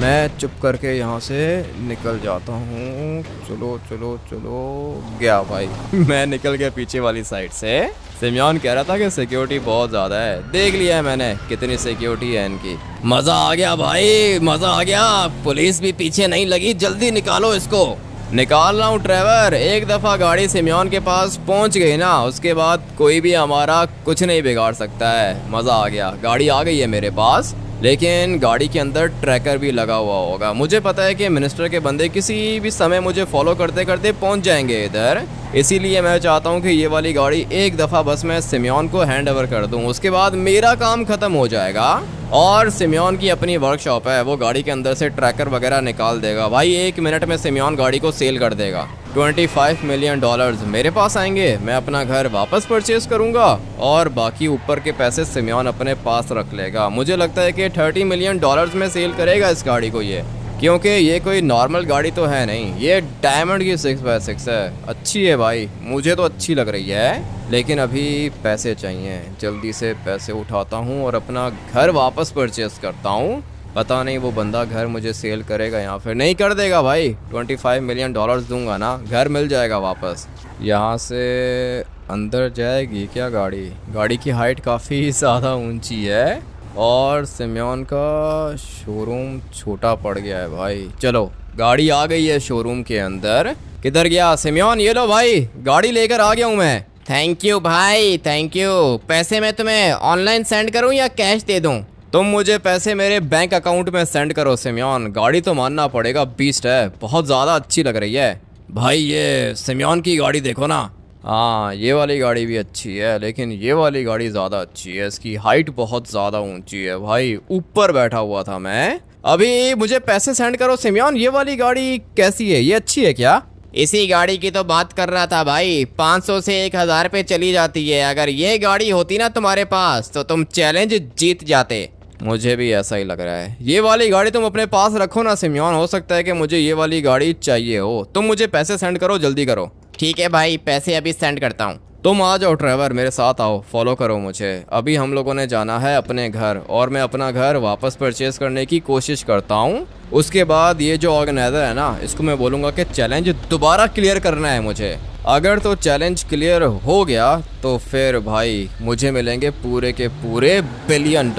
मैं चुप करके यहाँ से निकल जाता हूँ। चलो चलो चलो, गया भाई मैं निकल गया पीछे वाली साइड से। सिमयोन कह रहा था कि सिक्योरिटी बहुत ज़्यादा है, देख लिया है मैंने कितनी सिक्योरिटी है इनकी। मज़ा आ गया भाई, मज़ा आ गया, पुलिस भी पीछे नहीं लगी, जल्दी निकालो इसको। निकाल रहा हूँ ड्राइवर, एक दफ़ा गाड़ी सिमयोन के पास पहुँच गई ना, उसके बाद कोई भी हमारा कुछ नहीं बिगाड़ सकता है। मज़ा आ गया, गाड़ी आ गई है मेरे पास, लेकिन गाड़ी के अंदर ट्रैकर भी लगा हुआ होगा। मुझे पता है कि मिनिस्टर के बंदे किसी भी समय मुझे फॉलो करते करते पहुंच जाएंगे इधर, इसीलिए मैं चाहता हूं कि ये वाली गाड़ी एक दफ़ा बस मैं सिमयोन को हैंड ओवर कर दूं, उसके बाद मेरा काम ख़त्म हो जाएगा। और सिमयोन की अपनी वर्कशॉप है, वो गाड़ी के अंदर से ट्रैकर वगैरह निकाल देगा भाई। 1 मिनट में सिमयोन गाड़ी को सेल कर देगा। $25 मिलियन मेरे पास आएंगे, मैं अपना घर वापस परचेज करूंगा और बाकी ऊपर के पैसे सिमयोन अपने पास रख लेगा। मुझे लगता है कि $30 मिलियन में सेल करेगा इस गाड़ी को ये, क्योंकि ये कोई नॉर्मल गाड़ी तो है नहीं, ये डायमंड की 6x6 है। अच्छी है भाई, मुझे तो अच्छी लग रही है, लेकिन अभी पैसे चाहिए, जल्दी से पैसे उठाता हूँ और अपना घर वापस परचेज करता हूँ। पता नहीं वो बंदा घर मुझे सेल करेगा या फिर नहीं कर देगा भाई। $25 मिलियन दूंगा ना, घर मिल जाएगा वापस। यहाँ से अंदर जाएगी क्या गाड़ी? गाड़ी की हाइट काफ़ी ज़्यादा ऊंची है और सिमयोन का शोरूम छोटा पड़ गया है भाई। चलो गाड़ी आ गई है शोरूम के अंदर। किधर गया सिमयोन? ये लो भाई, गाड़ी लेकर आ गया हूँ मैं। थैंक यू भाई, थैंक यू। पैसे मैं तुम्हें ऑनलाइन सेंड करूँ या कैश दे दूँ? तुम मुझे पैसे मेरे बैंक अकाउंट में सेंड करो सिमयोन। गाड़ी तो मानना पड़ेगा, बीस्ट है, बहुत ज़्यादा अच्छी लग रही है भाई। ये सिमयोन की गाड़ी देखो ना। हाँ ये वाली गाड़ी भी अच्छी है, लेकिन ये वाली गाड़ी ज़्यादा अच्छी है, इसकी हाइट बहुत ज़्यादा ऊंची है भाई। ऊपर बैठा हुआ था मैं। अभी मुझे पैसे सेंड करो सिमयोन। ये वाली गाड़ी कैसी है, ये अच्छी है क्या? इसी गाड़ी की तो बात कर रहा था भाई, 500 से 1000 पे चली जाती है। अगर ये गाड़ी होती ना तुम्हारे पास तो तुम चैलेंज जीत जाते। मुझे भी ऐसा ही लग रहा है। ये वाली गाड़ी तुम अपने पास रखो ना सिम्योन, हो सकता है कि मुझे ये वाली गाड़ी चाहिए हो। तुम मुझे पैसे सेंड करो, जल्दी करो। ठीक है भाई, पैसे अभी सेंड करता हूँ। तुम आ जाओ ट्रेवर, मेरे साथ आओ, फॉलो करो मुझे। अभी हम लोगों ने जाना है अपने घर, और मैं अपना घर वापस परचेज करने की कोशिश करता हूँ। उसके बाद ये जो ऑर्गेनाइजर है ना, इसको मैं बोलूँगा कि चैलेंज दोबारा क्लियर करना है मुझे। अगर तो चैलेंज क्लियर हो गया तो फिर भाई मुझे मिलेंगे पूरे के पूरे $1 बिलियन।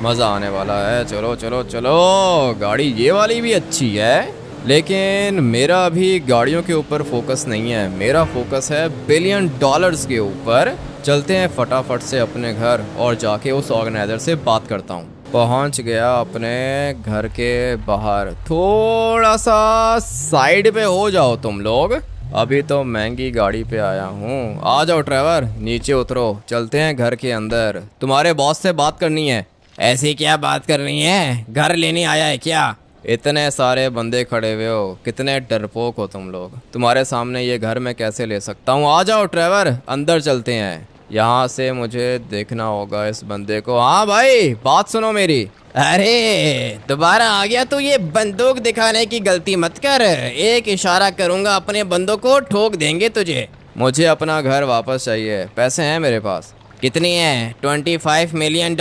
मज़ा आने वाला है। चलो चलो चलो, गाड़ी ये वाली भी अच्छी है, लेकिन मेरा अभी गाड़ियों के ऊपर फोकस नहीं है, मेरा फोकस है $1 बिलियन के ऊपर। चलते हैं फटाफट से अपने घर और जाके उस ऑर्गेनाइजर से बात करता हूँ। पहुँच गया अपने घर के बाहर। थोड़ा सा साइड पे हो जाओ तुम लोग, अभी तो महंगी गाड़ी पे आया हूँ। आ जाओ ड्राइवर, नीचे उतरो, चलते हैं घर के अंदर। तुम्हारे बॉस से बात करनी है। ऐसी क्या बात करनी है? घर लेने आया है क्या? इतने सारे बंदे खड़े हुए हो, कितने डरपोक हो तुम लोग। तुम्हारे सामने ये घर मैं कैसे ले सकता हूँ। आ जाओ ड्राइवर, अंदर चलते हैं। यहाँ से मुझे देखना होगा इस बंदे को। हाँ भाई, बात सुनो मेरी। अरे दोबारा आ गया तू? ये बंदूक दिखाने की गलती मत कर। एक इशारा करूंगा अपने बंदों को, ठोक देंगे तुझे। मुझे अपना घर वापस चाहिए, पैसे हैं मेरे पास। कितनी है? $25 मिलियन।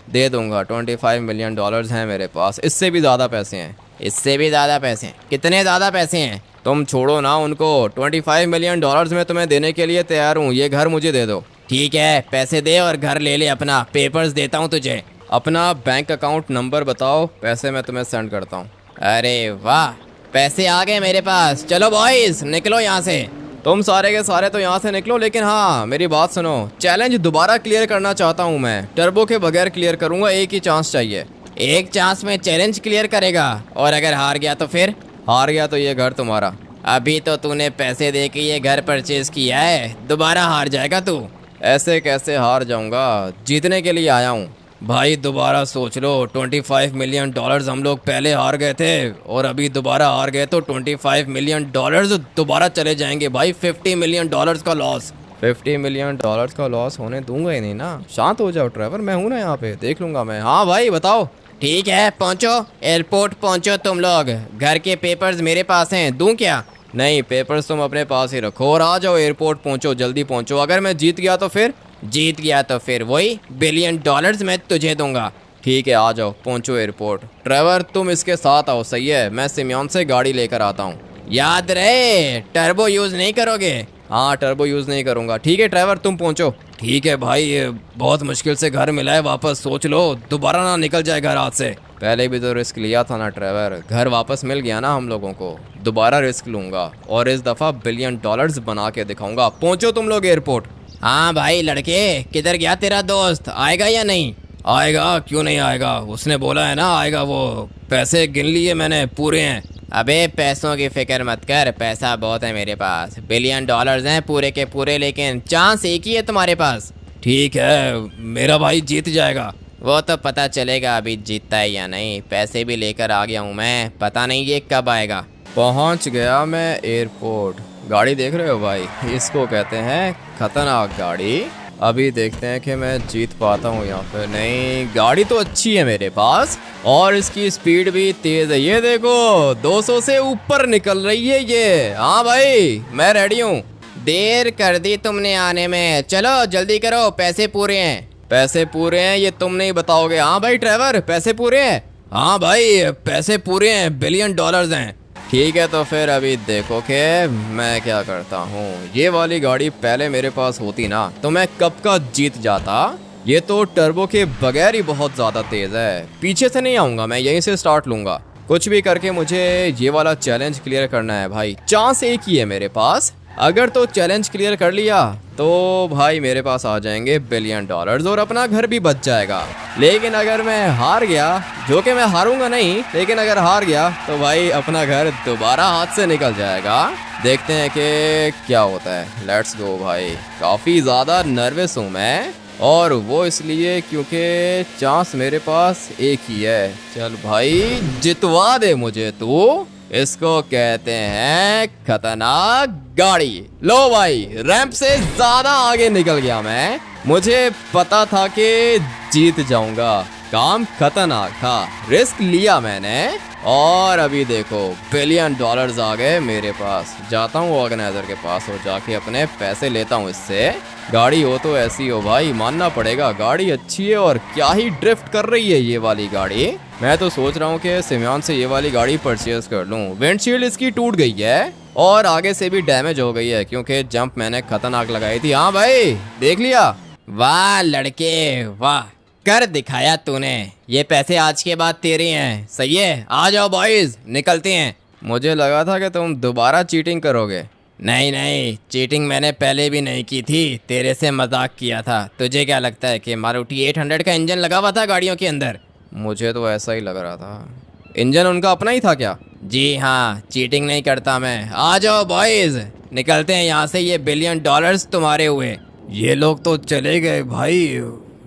दे दूंगा, $25 मिलियन हैं मेरे पास। इससे भी ज़्यादा पैसे हैं। इससे भी ज़्यादा पैसे? कितने ज़्यादा पैसे हैं? तुम छोड़ो ना उनको, $25 मिलियन मैं तुम्हें देने के लिए तैयार हूँ। ये घर मुझे दे दो। ठीक है, पैसे दे और घर ले ले अपना। पेपर्स देता हूँ तुझे। अपना बैंक अकाउंट नंबर बताओ, पैसे मैं तुम्हें सेंड करता हूँ। अरे वाह, पैसे आ गए मेरे पास। चलो बॉयज, निकलो यहाँ से। तुम सारे के सारे तो यहाँ से निकलो, लेकिन हाँ मेरी बात सुनो, चैलेंज दोबारा क्लियर करना चाहता हूँ मैं। टर्बो के बगैर क्लियर करूँगा, एक ही चांस चाहिए। एक चांस में चैलेंज क्लियर करेगा? और अगर हार गया तो फिर? हार गया तो ये घर तुम्हारा। अभी तो तूने पैसे दे के ये घर परचेज किया है, दोबारा हार जाएगा तू। ऐसे कैसे हार जाऊंगा, जीतने के लिए आया हूँ। भाई दोबारा सोच लो, $25 मिलियन हम लोग पहले हार गए थे, और अभी दोबारा हार गए तो $25 मिलियन दोबारा चले जाएंगे भाई। $50 मिलियन का लॉस। $50 मिलियन का लॉस होने दूंगा ही नहीं ना। शांत हो जाओ ड्राइवर, मैं हूँ ना यहाँ पे, देख लूंगा मैं। हाँ भाई बताओ। ठीक है, पहुँचो, एयरपोर्ट पहुँचो तुम लोग। घर के पेपर्स मेरे पास हैं, दूँ क्या? नहीं, पेपर्स तुम अपने पास ही रखो और आ जाओ, एयरपोर्ट पहुँचो, जल्दी पहुँचो। अगर मैं जीत गया तो फिर? जीत गया तो फिर वही $1 बिलियन मैं तुझे दूंगा। ठीक है, आ जाओ, पहुँचो एयरपोर्ट। ड्राइवर तुम इसके साथ आओ, सही है? मैं सिम्योन से गाड़ी लेकर आता हूँ। याद रहे, टर्बो यूज़ नहीं करोगे। हाँ, टर्बो यूज़ नहीं करूँगा। ठीक है ड्राइवर, तुम पहुँचो। ठीक है भाई, ये बहुत मुश्किल से घर मिला है वापस, सोच लो दोबारा ना निकल जाए घर हाथ से। पहले भी तो रिस्क लिया था ना ड्राइवर, घर वापस मिल गया ना हम लोगों को। दोबारा रिस्क लूँगा और इस दफ़ा $1 बिलियन बना के दिखाऊंगा। पहुँचो तुम लोग एयरपोर्ट। हाँ भाई लड़के, किधर गया तेरा दोस्त? आएगा या नहीं? आएगा, क्यों नहीं आएगा, उसने बोला है ना आएगा। वो पैसे गिन लिए मैंने, पूरे हैं। अबे पैसों की फिक्र मत कर, पैसा बहुत है मेरे पास। $1 बिलियन हैं पूरे के पूरे, लेकिन चांस एक ही है तुम्हारे पास। ठीक है, मेरा भाई जीत जाएगा। वो तो पता चलेगा अभी जीतता है या नहीं। पैसे भी लेकर आ गया हूँ मैं, पता नहीं ये कब आएगा। पहुँच गया मैं एयरपोर्ट। गाड़ी देख रहे हो भाई, इसको कहते हैं खतरनाक गाड़ी। अभी देखते हैं कि मैं जीत पाता हूँ या फिर नहीं। गाड़ी तो अच्छी है मेरे पास और इसकी स्पीड भी तेज़ है। ये देखो 200 से ऊपर निकल रही है ये। हाँ भाई, मैं रेडी हूँ। देर कर दी तुमने आने में, चलो जल्दी करो, पैसे पूरे हैं। पैसे पूरे हैं ये तुम नहीं बताओगे। हाँ भाई ड्राइवर, पैसे पूरे हैं। हाँ भाई, पैसे पूरे हैं, $1 बिलियन हैं। ठीक है, तो फिर अभी देखो कि मैं क्या करता हूँ। ये वाली गाड़ी पहले मेरे पास होती ना तो मैं कब का जीत जाता। ये तो टर्बो के बगैर ही बहुत ज़्यादा तेज़ है। पीछे से नहीं आऊँगा मैं, यहीं से स्टार्ट लूँगा। कुछ भी करके मुझे ये वाला चैलेंज क्लियर करना है भाई। चांस एक ही है मेरे पास। अगर तो चैलेंज क्लियर कर लिया तो भाई मेरे पास आ जाएंगे $1 बिलियन और अपना घर भी बच जाएगा। लेकिन अगर मैं हार गया, जो कि मैं हारूंगा नहीं, लेकिन अगर हार गया तो भाई अपना घर दोबारा हाथ से निकल जाएगा। देखते हैं कि क्या होता है। लेट्स गो भाई। काफ़ी ज़्यादा नर्वस हूँ मैं, और वो इसलिए क्योंकि चांस मेरे पास एक ही है। चल भाई, जितवा दे मुझे तू। इसको कहते हैं खतरनाक गाड़ी। लो भाई, रैंप से ज्यादा आगे निकल गया मैं। मुझे पता था कि जीत जाऊंगा। काम खतरनाक था, रिस्क लिया मैंने और अभी देखो $1 बिलियन आ गए मेरे पास। जाता हूँ ऑर्गेनाइजर के पास और जाके अपने पैसे लेता हूँ इससे। गाड़ी हो तो ऐसी हो भाई, मानना पड़ेगा गाड़ी अच्छी है और क्या ही ड्रिफ्ट कर रही है ये वाली गाड़ी। मैं तो सोच रहा हूँ कि सिमोन से ये वाली गाड़ी परचेज कर लूँ। विंडशील्ड इसकी टूट गई है और आगे से भी डैमेज हो गई है क्योंकि जंप मैंने खतरनाक लगाई थी। हाँ भाई देख लिया। वाह लड़के वाह, कर दिखाया तूने। ये पैसे आज के बाद तेरे हैं, सही है? आ जाओ बॉयज, निकलते हैं। मुझे लगा था कि तुम दोबारा चीटिंग करोगे। नहीं नहीं, चीटिंग मैंने पहले भी नहीं की थी, तेरे से मजाक किया था। तुझे क्या लगता है कि मारुति 800 का इंजन लगा हुआ था गाड़ियों के अंदर? मुझे तो ऐसा ही लग रहा था। इंजन उनका अपना ही था क्या? जी हाँ, चीटिंग नहीं करता मैं। आ जाओ बॉयज, निकलते हैं यहाँ से। ये $1 बिलियन तुम्हारे हुए। ये लोग तो चले गए भाई,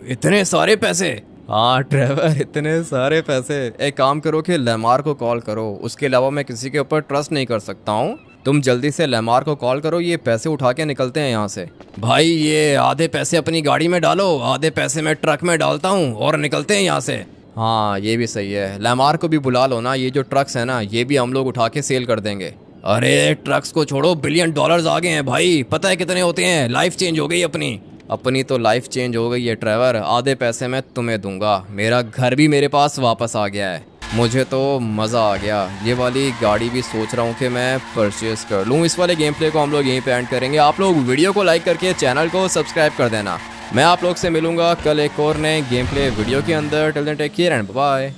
इतने सारे पैसे। हाँ ट्रेवर, इतने सारे पैसे। एक काम करो कि लेमार को कॉल करो, उसके अलावा मैं किसी के ऊपर ट्रस्ट नहीं कर सकता हूँ। तुम जल्दी से लेमार को कॉल करो, ये पैसे उठा के निकलते हैं यहाँ से। भाई ये आधे पैसे अपनी गाड़ी में डालो, आधे पैसे मैं ट्रक में डालता हूँ और निकलते हैं यहाँ से। हाँ ये भी सही है। लेमार को भी बुला लो ना, ये जो ट्रक्स है ना ये भी हम लोग उठा के सेल कर देंगे। अरे ट्रक्स को छोड़ो, $1 बिलियन आ गए हैं भाई। पता है कितने होते हैं? लाइफ चेंज हो गई अपनी। अपनी तो लाइफ चेंज हो गई है ट्रेवर। आधे पैसे मैं तुम्हें दूंगा, मेरा घर भी मेरे पास वापस आ गया है। मुझे तो मज़ा आ गया। ये वाली गाड़ी भी सोच रहा हूँ कि मैं परचेज कर लूँ। इस वाले गेम प्ले को हम लोग यहीं पे एंड करेंगे। आप लोग वीडियो को लाइक करके चैनल को सब्सक्राइब कर देना। मैं आप लोग से मिलूंगा कल एक और नए गेम प्ले वीडियो के अंदर। Till then take care and bye.